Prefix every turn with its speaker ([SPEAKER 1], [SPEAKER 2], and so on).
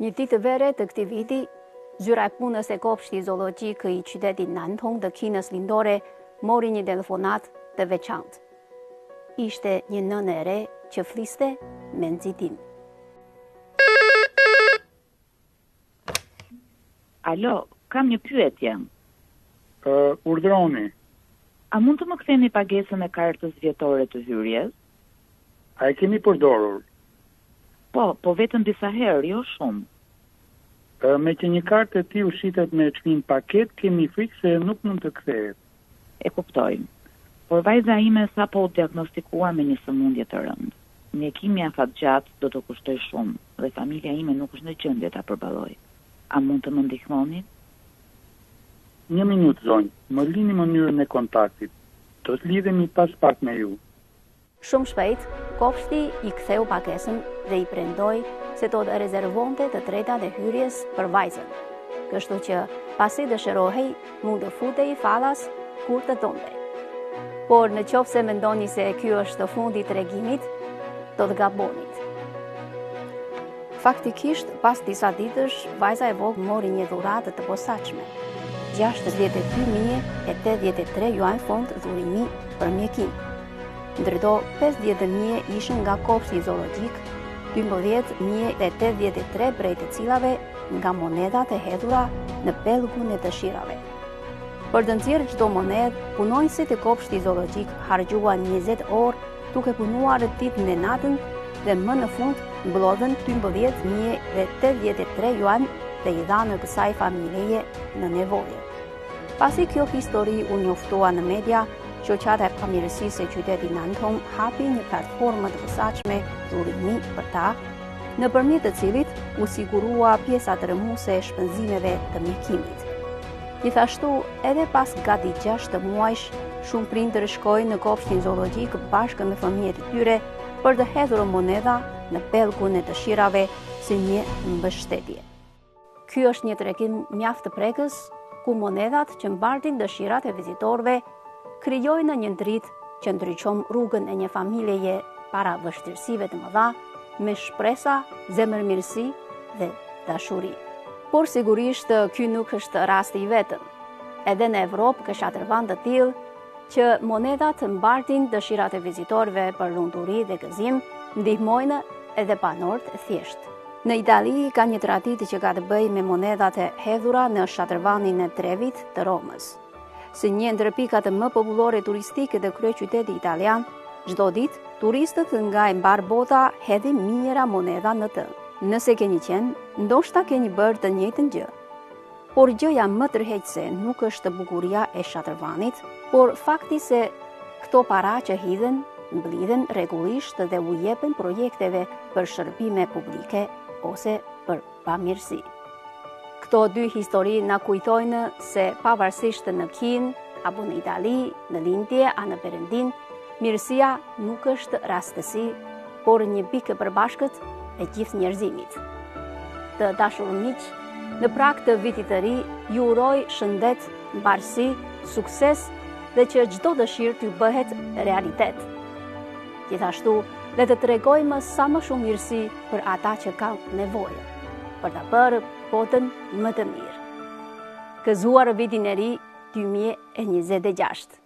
[SPEAKER 1] Një ditë të vere të këtij viti, zyra e punës e kopshti zoologjik i qytetit Nantong të Kinës Lindore mori një telefonat të veçantë. Ishte një nënë e re që fliste me nxitim.
[SPEAKER 2] Alo, kam një pyetje.
[SPEAKER 3] Urdhroni.
[SPEAKER 2] A mund të më ktheni pagesën e kartës vjetore të hyrjes?
[SPEAKER 3] A e keni përdorur?
[SPEAKER 2] Po vetëm disa herë, jo shumë.
[SPEAKER 3] Me që një kartë e tillë shitet me çmim paket, kemi frikë se nuk mund të kthehet.
[SPEAKER 2] E kuptoj. Por vajza ime sapo u diagnostikua me një sëmundje të rëndë. Mjekimi afatgjatë do të kushtoj shumë dhe familja ime nuk është në gjendje ta përballojë. A mund të më ndihmoni?
[SPEAKER 3] Një minutë, zonjë. Më lini mënyrën e kontaktit. Do të lidhemi pas pak me ju.
[SPEAKER 1] Shumë shpejt, kopshti i ktheu pagesën dhe i premtoi se do të rezervonte të tretat e hyrjes për vajzën. Kështu që pasi dëshirohej, mund të futej falas kur të donte. Por në qoftë se mendoni se ky është fundi i tregimit, do të gabonit. Faktikisht, pas disa ditësh, vajza e vogël mori një dhuratë të posaçme. 62.083 yuan fond dhurimi për mjekim. Ndërto 50.000 ishin nga kopshti zoologjik, 12.083 prej të cilave nga monedat e hedhura në pellgun e dëshirave. Për të nxjerrë çdo monedë, punonjësit e kopshtit zoologjik harxhuan 20 orë duke punuar ditën e natën dhe më në fund mblodhen 12.083 yuan dhe i dhanë kësaj familjeje në nevojë. Pasi kjo histori u njoftua në media, shoqata e pamirësisë e qytetit Nantong hapi një platformë të posaçme dhurimi për ta, nëpërmjet të cilit u sigurua pjesa tërëmuese e shpenzimeve të mjekimit. Gjithashtu, edhe pas gati 6 muajsh, shumë prindër shkojnë në kopshtin zoologjik bashkë me fëmijët e tyre për të hedhur monedha në pellgun e dëshirave si një mbështetje. Ky është një tregim mjaft të prekës, ku monedhat që mbartin dëshirat e vizitorëve krijojnë një dritë që ndriçon rrugën e një familjeje para vështirësive të mëdha, me shpresa, zemërmirësi dhe dashuri. Por sigurisht ky nuk është rasti i vetëm. Edhe në Evropë ka shatërvand të tillë që monedat mbartin dëshirat e vizitorëve për lumturi dhe gëzim, ndihmojnë edhe banorët e thjeshtë. Në Itali ka një traditë që ka të bëjë me monedat e hedhura në shatërvanin e Trevit të Romës. Si një ndër pikat më popullore turistike të kryeqytetit italian, çdo ditë turistët nga e mbar bota hedhin mijëra monedha në të. Nëse keni qenë, ndoshta keni bërë të njëjtën gjë. Por gjëja më tërheqëse nuk është bukuria e shatërvanit, por fakti se këto para që hidhen, mblidhen rregullisht dhe u jepen projekteve për shërbime publike ose për pamirësi. Këto dy histori na kujtojnë se pavarësisht në Kinë, apo në Itali, në lindje a në perëndim, mirësia nuk është rastësi, por një pikë e përbashkët e gjithë njerëzimit. Të dashur miq, në prag të vitit të ri, ju uroj shëndet, mbarësi, sukses dhe që çdo dëshirë t'ju bëhet realitet. Gjithashtu, le të tregojmë sa më shumë mirësi për ata që kanë nevojë, për ta bërë botën më të mirë. Gëzuar vitin e ri 2026.